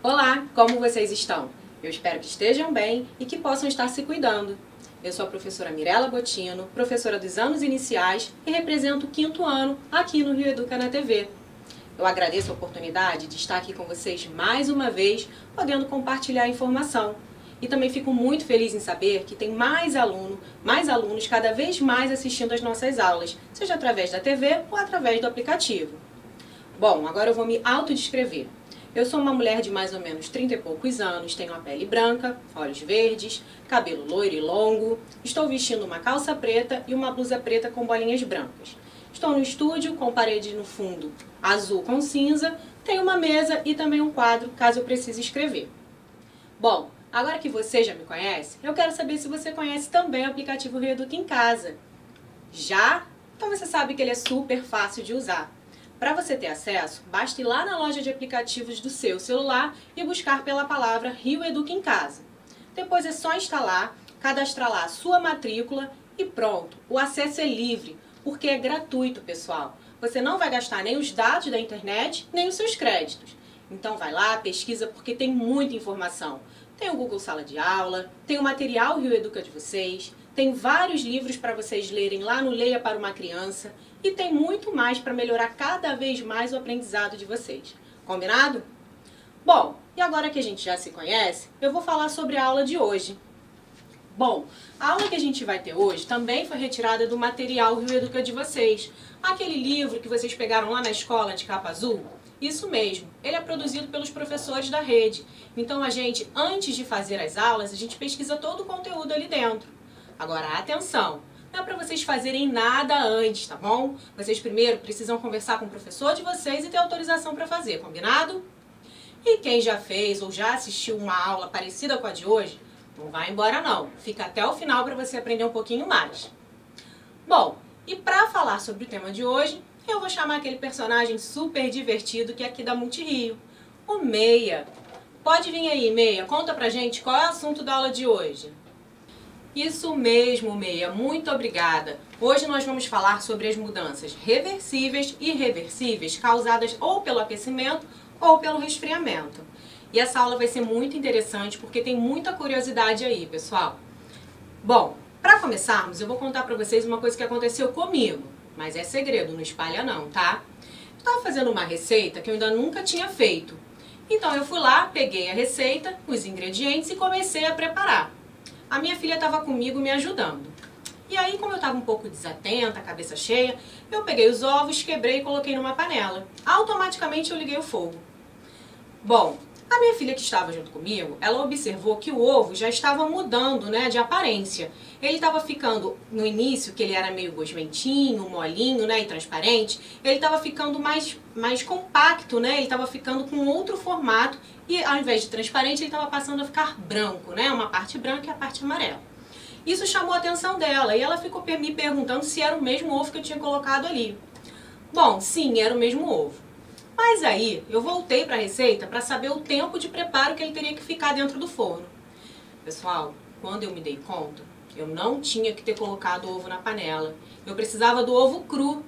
Olá, como vocês estão? Eu espero que estejam bem e que possam estar se cuidando. Eu sou a professora Mirela Botino, professora dos anos iniciais e represento o 5º ano aqui no Rio Educa na TV. Eu agradeço a oportunidade de estar aqui com vocês mais uma vez, podendo compartilhar informação. E também fico muito feliz em saber que tem mais alunos cada vez mais assistindo às nossas aulas, seja através da TV ou através do aplicativo. Bom, agora eu vou me autodescrever. Eu sou uma mulher de mais ou menos 30 e poucos anos, tenho a pele branca, olhos verdes, cabelo loiro e longo, estou vestindo uma calça preta e uma blusa preta com bolinhas brancas. Estou no estúdio com parede no fundo azul com cinza, tenho uma mesa e também um quadro, caso eu precise escrever. Bom, agora que você já me conhece, eu quero saber se você conhece também o aplicativo Rio Educa em Casa. Já? Então você sabe que ele é super fácil de usar. Para você ter acesso, basta ir lá na loja de aplicativos do seu celular e buscar pela palavra Rio Educa em Casa. Depois é só instalar, cadastrar lá a sua matrícula e pronto. O acesso é livre, porque é gratuito, pessoal. Você não vai gastar nem os dados da internet, nem os seus créditos. Então vai lá, pesquisa, porque tem muita informação. Tem o Google Sala de Aula, tem o material Rio Educa de vocês, tem vários livros para vocês lerem lá no Leia para uma Criança e tem muito mais para melhorar cada vez mais o aprendizado de vocês. Combinado? Bom, e agora que a gente já se conhece, eu vou falar sobre a aula de hoje. Bom, a aula que a gente vai ter hoje também foi retirada do material Rio Educa de vocês. Aquele livro que vocês pegaram lá na escola de capa azul. Isso mesmo, ele é produzido pelos professores da rede. Então a gente, antes de fazer as aulas, a gente pesquisa todo o conteúdo ali dentro. Agora, atenção, não é para vocês fazerem nada antes, tá bom? Vocês primeiro precisam conversar com o professor de vocês e ter autorização para fazer, combinado? E quem já fez ou já assistiu uma aula parecida com a de hoje, não vai embora não. Fica até o final para você aprender um pouquinho mais. Bom, e para falar sobre o tema de hoje, eu vou chamar aquele personagem super divertido que é aqui da Multirio, o Meia. Pode vir aí, Meia, conta pra gente qual é o assunto da aula de hoje. Isso mesmo, Meia, muito obrigada. Hoje nós vamos falar sobre as mudanças reversíveis e irreversíveis causadas ou pelo aquecimento ou pelo resfriamento. E essa aula vai ser muito interessante porque tem muita curiosidade aí, pessoal. Bom, para começarmos, eu vou contar para vocês uma coisa que aconteceu comigo. Mas é segredo, não espalha não, tá? Eu estava fazendo uma receita que eu ainda nunca tinha feito. Então eu fui lá, peguei a receita, os ingredientes e comecei a preparar. A minha filha estava comigo me ajudando. E aí, como eu estava um pouco desatenta, cabeça cheia, eu peguei os ovos, quebrei e coloquei numa panela. Automaticamente eu liguei o fogo. Bom, a minha filha que estava junto comigo, ela observou que o ovo já estava mudando, né, de aparência. Ele estava ficando, no início, que ele era meio gosmentinho, molinho, né, e transparente, ele estava ficando mais compacto, né, ele estava ficando com outro formato e ao invés de transparente, ele estava passando a ficar branco, né, uma parte branca e a parte amarela. Isso chamou a atenção dela e ela ficou me perguntando se era o mesmo ovo que eu tinha colocado ali. Bom, sim, era o mesmo ovo. Mas aí, eu voltei para a receita para saber o tempo de preparo que ele teria que ficar dentro do forno. Pessoal, quando eu me dei conta, eu não tinha que ter colocado o ovo na panela. Eu precisava do ovo cru.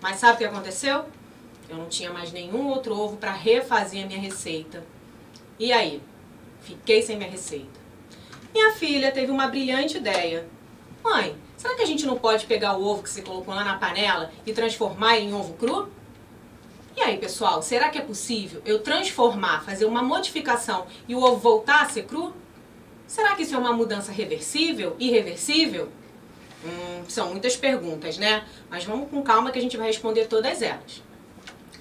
Mas sabe o que aconteceu? Eu não tinha mais nenhum outro ovo para refazer a minha receita. E aí? Fiquei sem minha receita. Minha filha teve uma brilhante ideia. Mãe, será que a gente não pode pegar o ovo que você colocou lá na panela e transformar em ovo cru? E aí, pessoal, será que é possível eu transformar, fazer uma modificação e o ovo voltar a ser cru? Será que isso é uma mudança reversível, irreversível? São muitas perguntas, né? Mas vamos com calma que a gente vai responder todas elas.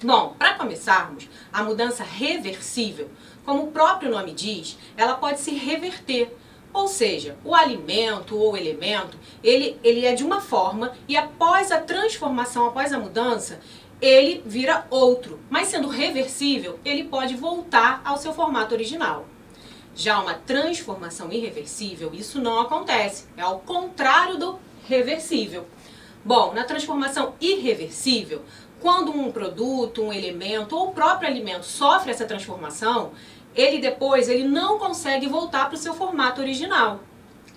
Bom, para começarmos, a mudança reversível, como o próprio nome diz, ela pode se reverter. Ou seja, o alimento ou elemento, ele é de uma forma e após a transformação, após a mudança, ele vira outro, mas sendo reversível, ele pode voltar ao seu formato original. Já uma transformação irreversível, isso não acontece, é ao contrário do reversível. Bom, na transformação irreversível, quando um produto, um elemento ou o próprio alimento sofre essa transformação, ele não consegue voltar para o seu formato original.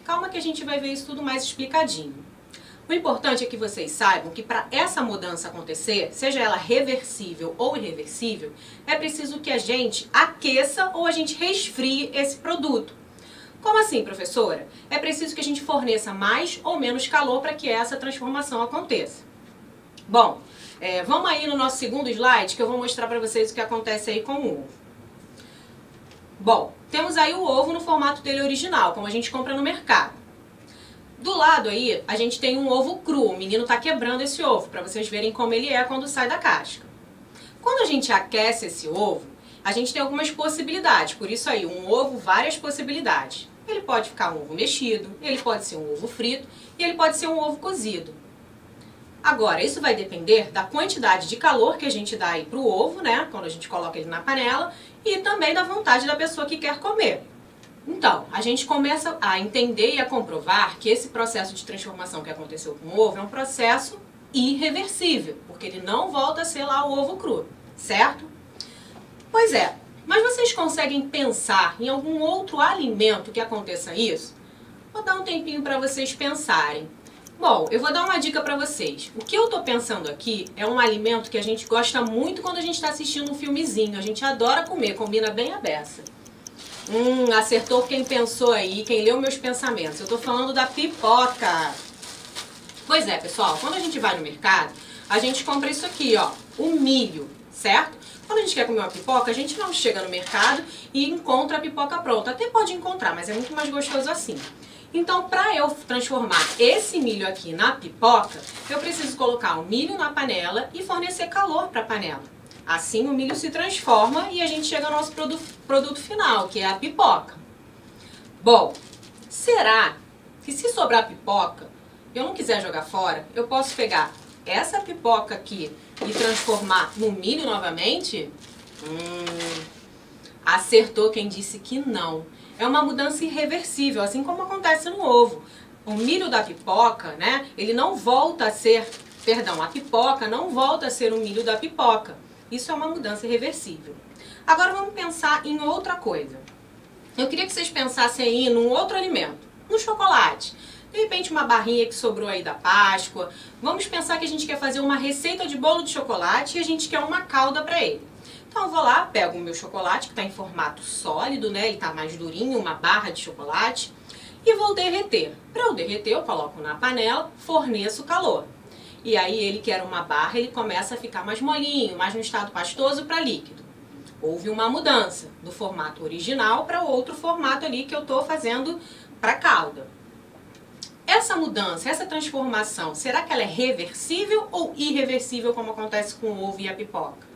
Calma que a gente vai ver isso tudo mais explicadinho. O importante é que vocês saibam que para essa mudança acontecer, seja ela reversível ou irreversível, é preciso que a gente aqueça ou a gente resfrie esse produto. Como assim, professora? É preciso que a gente forneça mais ou menos calor para que essa transformação aconteça. Bom, vamos aí no nosso segundo slide que eu vou mostrar para vocês o que acontece aí com o ovo. Bom, temos aí o ovo no formato dele original, como a gente compra no mercado. Do lado aí, a gente tem um ovo cru. O menino está quebrando esse ovo, para vocês verem como ele é quando sai da casca. Quando a gente aquece esse ovo, a gente tem algumas possibilidades. Por isso aí, um ovo, várias possibilidades. Ele pode ficar um ovo mexido, ele pode ser um ovo frito e ele pode ser um ovo cozido. Agora, isso vai depender da quantidade de calor que a gente dá aí para o ovo, né? Quando a gente coloca ele na panela, e também da vontade da pessoa que quer comer. Então, a gente começa a entender e a comprovar que esse processo de transformação que aconteceu com o ovo é um processo irreversível, porque ele não volta a ser lá o ovo cru, certo? Pois é, mas vocês conseguem pensar em algum outro alimento que aconteça isso? Vou dar um tempinho para vocês pensarem. Bom, eu vou dar uma dica para vocês. O que eu tô pensando aqui é um alimento que a gente gosta muito quando a gente está assistindo um filmezinho. A gente adora comer, combina bem a beça. Acertou quem pensou aí, quem leu meus pensamentos. Eu tô falando da pipoca. Pois é, pessoal, quando a gente vai no mercado, a gente compra isso aqui, ó, o milho, certo? Quando a gente quer comer uma pipoca, a gente não chega no mercado e encontra a pipoca pronta. Até pode encontrar, mas é muito mais gostoso assim. Então, para eu transformar esse milho aqui na pipoca, eu preciso colocar o milho na panela e fornecer calor para a panela. Assim o milho se transforma e a gente chega ao nosso produto final, que é a pipoca. Bom, será que se sobrar pipoca, eu não quiser jogar fora, eu posso pegar essa pipoca aqui e transformar no milho novamente? Acertou quem disse que não. É uma mudança irreversível, assim como acontece no ovo. O milho da pipoca, né, ele não volta a ser, a pipoca não volta a ser o milho da pipoca. Isso é uma mudança irreversível. Agora vamos pensar em outra coisa. Eu queria que vocês pensassem aí num outro alimento, no chocolate. De repente uma barrinha que sobrou aí da Páscoa. Vamos pensar que a gente quer fazer uma receita de bolo de chocolate e a gente quer uma calda para ele. Então eu vou lá, pego o meu chocolate, que está em formato sólido, né? Ele está mais durinho, uma barra de chocolate, e vou derreter. Para eu derreter, eu coloco na panela, forneço calor. E aí ele que era uma barra, ele começa a ficar mais molinho, mais no estado pastoso para líquido. Houve uma mudança do formato original para outro formato ali que eu estou fazendo para calda. Essa mudança, essa transformação, será que ela é reversível ou irreversível como acontece com o ovo e a pipoca?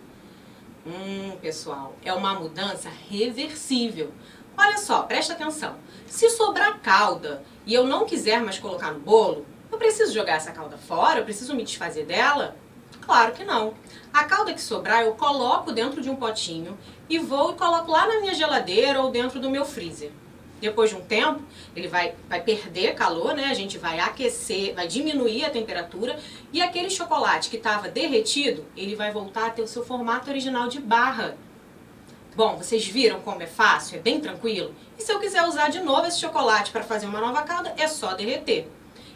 Pessoal, é uma mudança reversível. Olha só, presta atenção. Se sobrar calda e eu não quiser mais colocar no bolo, eu preciso jogar essa calda fora? Eu preciso me desfazer dela? Claro que não. A calda que sobrar eu coloco dentro de um potinho e vou e coloco lá na minha geladeira ou dentro do meu freezer. Depois de um tempo, ele vai perder calor, né? A gente vai aquecer, vai diminuir a temperatura e aquele chocolate que estava derretido, ele vai voltar a ter o seu formato original de barra. Bom, vocês viram como é fácil? É bem tranquilo? E se eu quiser usar de novo esse chocolate para fazer uma nova calda, é só derreter.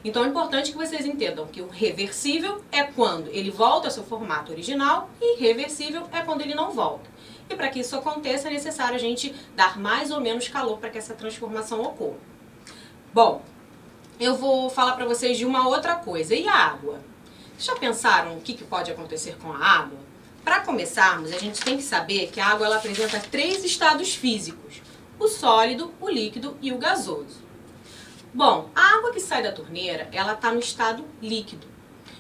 Então é importante que vocês entendam que o reversível é quando ele volta ao seu formato original e irreversível é quando ele não volta. E para que isso aconteça é necessário a gente dar mais ou menos calor para que essa transformação ocorra. Bom, eu vou falar para vocês de uma outra coisa. E a água? Já pensaram o que pode acontecer com a água? Para começarmos, a gente tem que saber que a água ela apresenta 3 estados físicos: o sólido, o líquido e o gasoso. Bom, a água que sai da torneira, ela está no estado líquido.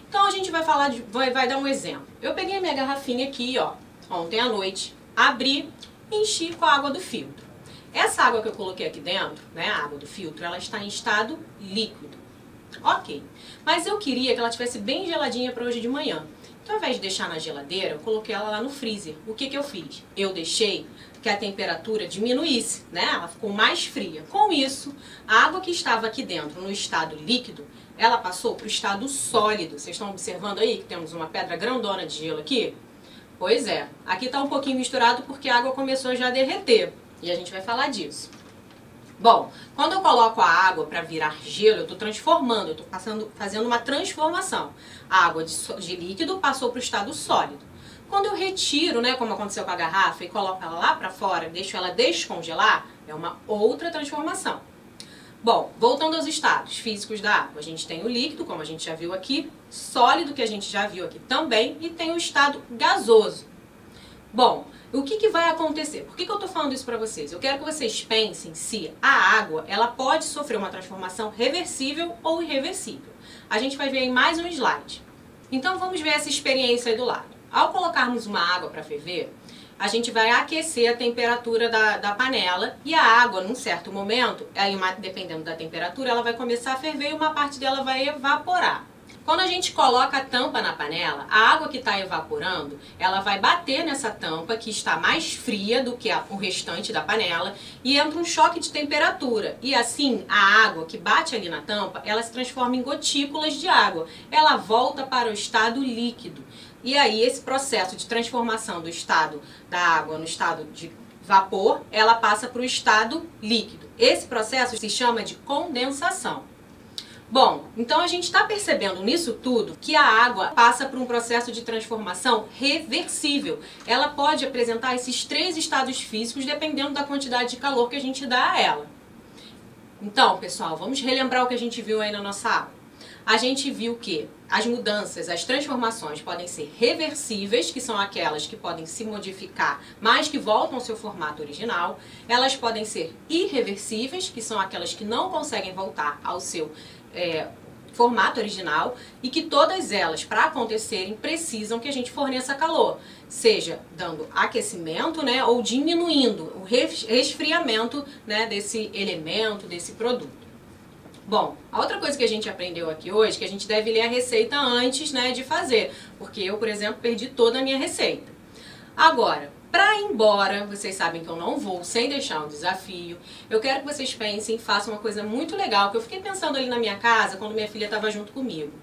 Então a gente vai falar vai dar um exemplo. Eu peguei a minha garrafinha aqui, ó, ontem à noite, abri e enchi com a água do filtro. Essa água que eu coloquei aqui dentro, né, a água do filtro, ela está em estado líquido. Ok, mas eu queria que ela estivesse bem geladinha para hoje de manhã. Então, ao invés de deixar na geladeira, eu coloquei ela lá no freezer. O que eu fiz? Eu deixei que a temperatura diminuísse, né? Ela ficou mais fria. Com isso, a água que estava aqui dentro, no estado líquido, ela passou para o estado sólido. Vocês estão observando aí que temos uma pedra grandona de gelo aqui? Pois é, aqui está um pouquinho misturado porque a água começou já a derreter. E a gente vai falar disso. Bom, Quando eu coloco a água para virar gelo, eu estou transformando, eu estou fazendo uma transformação. A água de líquido passou para o estado sólido. Quando eu retiro, né, como aconteceu com a garrafa, e coloco ela lá para fora, deixo ela descongelar, é uma outra transformação. Bom, voltando aos estados físicos da água, a gente tem o líquido, como a gente já viu aqui, sólido, que a gente já viu aqui também, e tem o estado gasoso. Bom, o que vai acontecer? Por que eu estou falando isso para vocês? Eu quero que vocês pensem se a água ela pode sofrer uma transformação reversível ou irreversível. A gente vai ver em mais um slide. Então vamos ver essa experiência aí do lado. Ao colocarmos uma água para ferver, a gente vai aquecer a temperatura da panela e a água, num certo momento, aí dependendo da temperatura, ela vai começar a ferver e uma parte dela vai evaporar. Quando a gente coloca a tampa na panela, a água que está evaporando, ela vai bater nessa tampa que está mais fria do que o restante da panela e entra um choque de temperatura. E assim, a água que bate ali na tampa, ela se transforma em gotículas de água. Ela volta para o estado líquido. E aí, esse processo de transformação do estado da água no estado de vapor, ela passa para o estado líquido. Esse processo se chama de condensação. Bom, então a gente está percebendo nisso tudo que a água passa por um processo de transformação reversível. Ela pode apresentar esses 3 estados físicos dependendo da quantidade de calor que a gente dá a ela. Então, pessoal, vamos relembrar o que a gente viu aí na nossa aula. A gente viu que as mudanças, as transformações podem ser reversíveis, que são aquelas que podem se modificar, mas que voltam ao seu formato original. Elas podem ser irreversíveis, que são aquelas que não conseguem voltar ao seu formato original, e que todas elas, para acontecerem, precisam que a gente forneça calor, seja dando aquecimento, né, ou diminuindo o resfriamento, né, desse elemento, desse produto. Bom, a outra coisa que a gente aprendeu aqui hoje, que a gente deve ler a receita antes, né, de fazer, porque eu, por exemplo, perdi toda a minha receita. Agora, para ir embora, vocês sabem que eu não vou sem deixar um desafio, eu quero que vocês pensem e façam uma coisa muito legal, que eu fiquei pensando ali na minha casa, quando minha filha estava junto comigo.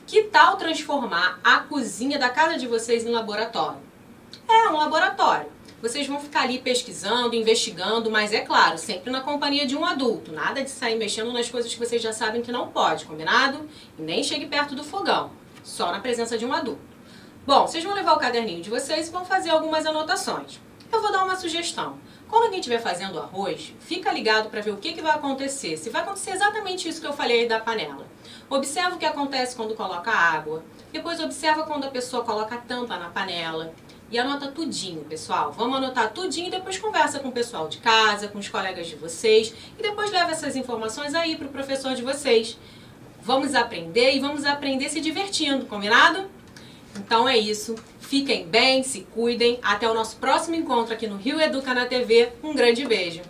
Que tal transformar a cozinha da casa de vocês em laboratório? É, um laboratório. Vocês vão ficar ali pesquisando, investigando, mas é claro, sempre na companhia de um adulto. Nada de sair mexendo nas coisas que vocês já sabem que não pode, combinado? E nem chegue perto do fogão, só na presença de um adulto. Bom, vocês vão levar o caderninho de vocês e vão fazer algumas anotações. Eu vou dar uma sugestão. Quando alguém estiver fazendo arroz, fica ligado para ver o que vai acontecer. Se vai acontecer exatamente isso que eu falei aí da panela. Observa o que acontece quando coloca água. Depois observa quando a pessoa coloca a tampa na panela. E anota tudinho, pessoal. Vamos anotar tudinho e depois conversa com o pessoal de casa, com os colegas de vocês. E depois leva essas informações aí para o professor de vocês. Vamos aprender e vamos aprender se divertindo, combinado? Então é isso. Fiquem bem, se cuidem. Até o nosso próximo encontro aqui no Rio Educa na TV. Um grande beijo.